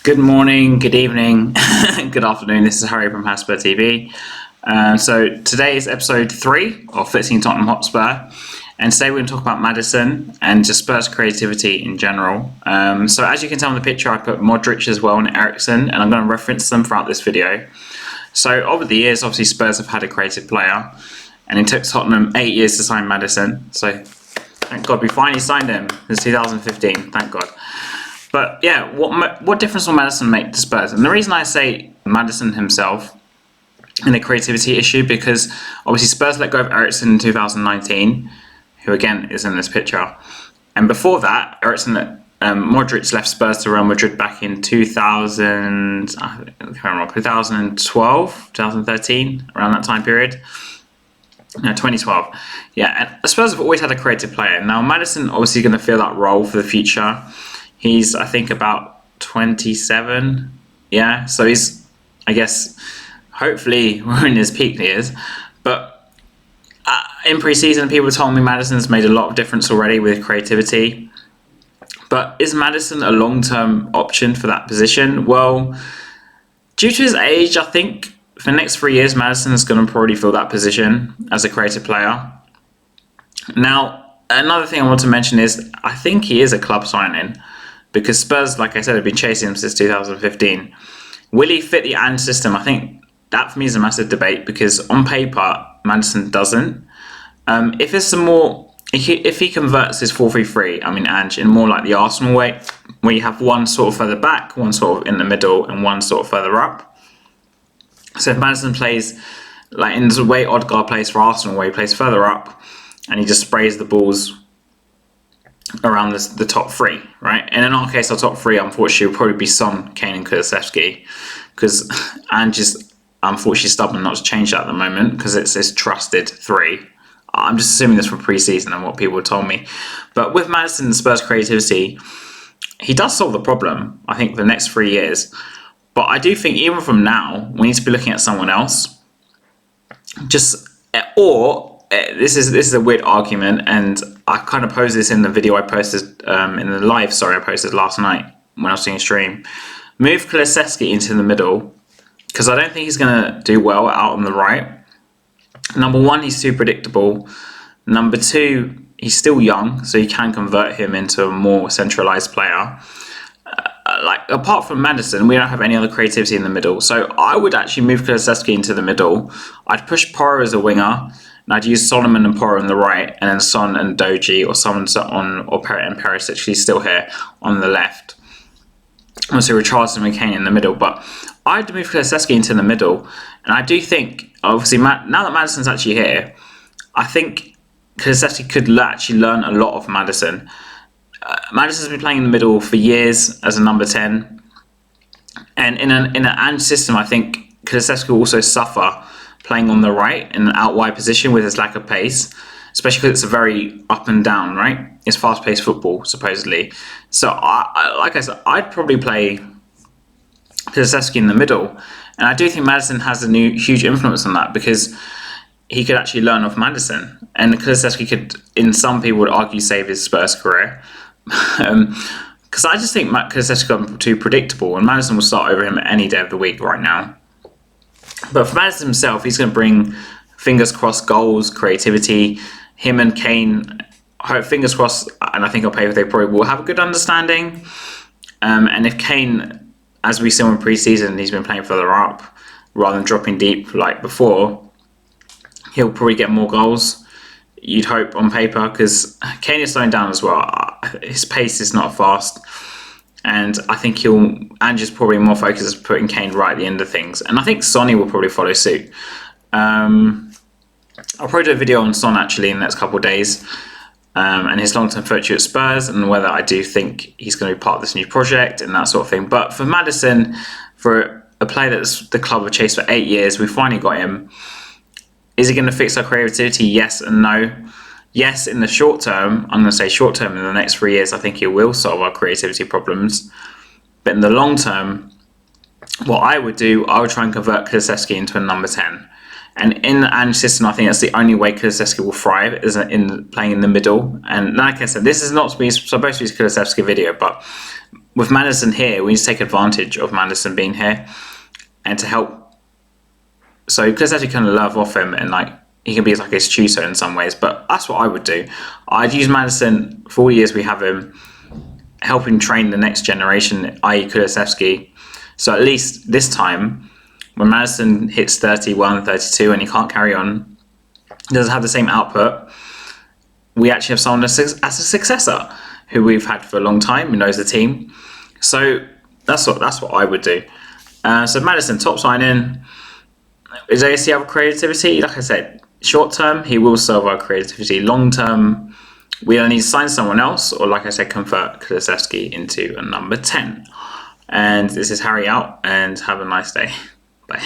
Good morning, good evening, good afternoon. This is Harry from Hotspur TV. So today is episode 3 of Fixing Tottenham Hotspur, and today we're going to talk about Maddison and just Spurs creativity in general. So as you can tell in the picture, I put Modric as well and Eriksen, and I'm going to reference them throughout this video. So over the years, obviously Spurs have had a creative player, and it took Tottenham 8 years to sign Maddison. So thank God we finally signed him. It's 2015, thank God. But yeah, what difference will Maddison make to Spurs? And the reason I say Maddison himself in the creativity issue, because obviously Spurs let go of Eriksen in 2019, who again is in this picture. And before that, Modric left Spurs to Real Madrid back in 2012, 2013, around that time period. No, 2012. Yeah, and Spurs have always had a creative player. Now Maddison obviously going to fill that role for the future. He's, I think, about 27. Yeah, so he's, I guess, hopefully we're in his peak years. But in pre-season, people told me Maddison's made a lot of difference already with creativity. But is Maddison a long-term option for that position? Well, due to his age, I think for the next 3 years, Maddison is going to probably fill that position as a creative player. Now, another thing I want to mention is I think he is a club signing, because Spurs, like I said, have been chasing him since 2015. Will he fit the Ange system? I think that for me is a massive debate, because on paper, Maddison doesn't. If he converts his 4-3-3, Ange, in more like the Arsenal way, where you have one sort of further back, one sort of in the middle, and one sort of further up. So if Maddison plays like in the way Odegaard plays for Arsenal, where he plays further up, and he just sprays the balls around the top three, right? And in our case, our top three, unfortunately, will probably be Son, Kane, and Kulusevski, because Ange is unfortunately stubborn not to change that at the moment, because it's this trusted three. I'm just assuming this from pre-season and what people told me. But with Maddison and Spurs creativity, he does solve the problem, I think, for the next 3 years. But I do think even from now, we need to be looking at someone else. This is a weird argument, and I kind of posed this in the video I posted I posted last night when I was doing a stream. Move Kulusevski into the middle, because I don't think he's going to do well out on the right. Number one, he's too predictable. Number two, he's still young, so you can convert him into a more centralised player. Apart from Maddison, we don't have any other creativity in the middle. So I would actually move Kulusevski into the middle. I'd push Porro as a winger, and I'd use Solomon and Porro on the right, and then Son and Doji or Perisic, he's still here, on the left. Obviously, Richarlison and Kane in the middle. But I'd move Kulusevski into the middle, and I do think, obviously, now that Maddison's actually here, I think Kulusevski could actually learn a lot of Maddison. Maddison's been playing in the middle for years as a number 10, and in an Ange system, I think Kulusevski will also suffer playing on the right in an out wide position with his lack of pace, especially because it's a very up and down, right? It's fast-paced football, supposedly. So, like I said, I'd probably play Kulusevski in the middle, and I do think Maddison has a huge influence on that, because he could actually learn off Maddison, and Kulusevski could, in some people would argue, save his Spurs career. Because I just think Kulusevski's gone too predictable, and Maddison will start over him any day of the week right now. But for Maddison himself, he's going to bring, fingers crossed, goals, creativity. Him and Kane, fingers crossed, and I think on paper they probably will have a good understanding. And if Kane, as we saw in pre-season, he's been playing further up rather than dropping deep like before, he'll probably get more goals, you'd hope, on paper, because Kane is slowing down as well. His pace is not fast, and I think Ange is probably more focused on putting Kane right at the end of things, and I think Sonny will probably follow suit. I'll probably do a video on Son actually in the next couple of days, and his long-term future at Spurs, and whether I do think he's going to be part of this new project and that sort of thing. But for Maddison, for a player that the club have chased for 8 years, we finally got him. Is he going to fix our creativity? Yes and no. Yes, in the short term, I'm going to say short term, in the next 3 years, I think he will solve our creativity problems. But in the long term, what I would do, I would try and convert Kulusevski into a number 10. And in the Ange system, I think that's the only way Kulusevski will thrive, is in playing in the middle. And like I said, this is not supposed to be a Kulusevski video, but with Maddison here, we need to take advantage of Maddison being here and to help. So Kulusevski kind of love off him, and like he can be like his tutor in some ways. But that's what I would do. I'd use Maddison for all the years we have him, helping train the next generation, i.e. Kulusevski. So at least this time, when Maddison hits 31, 32, and he can't carry on, doesn't have the same output, we actually have someone as a successor who we've had for a long time, who knows the team. So that's what I would do. So Maddison, top signing. Is ASC our creativity? Like I said, short term, he will solve our creativity. Long term, we either need to sign someone else, or like I said, convert Kulusevski into a number 10. And this is Harry out, and have a nice day. Bye.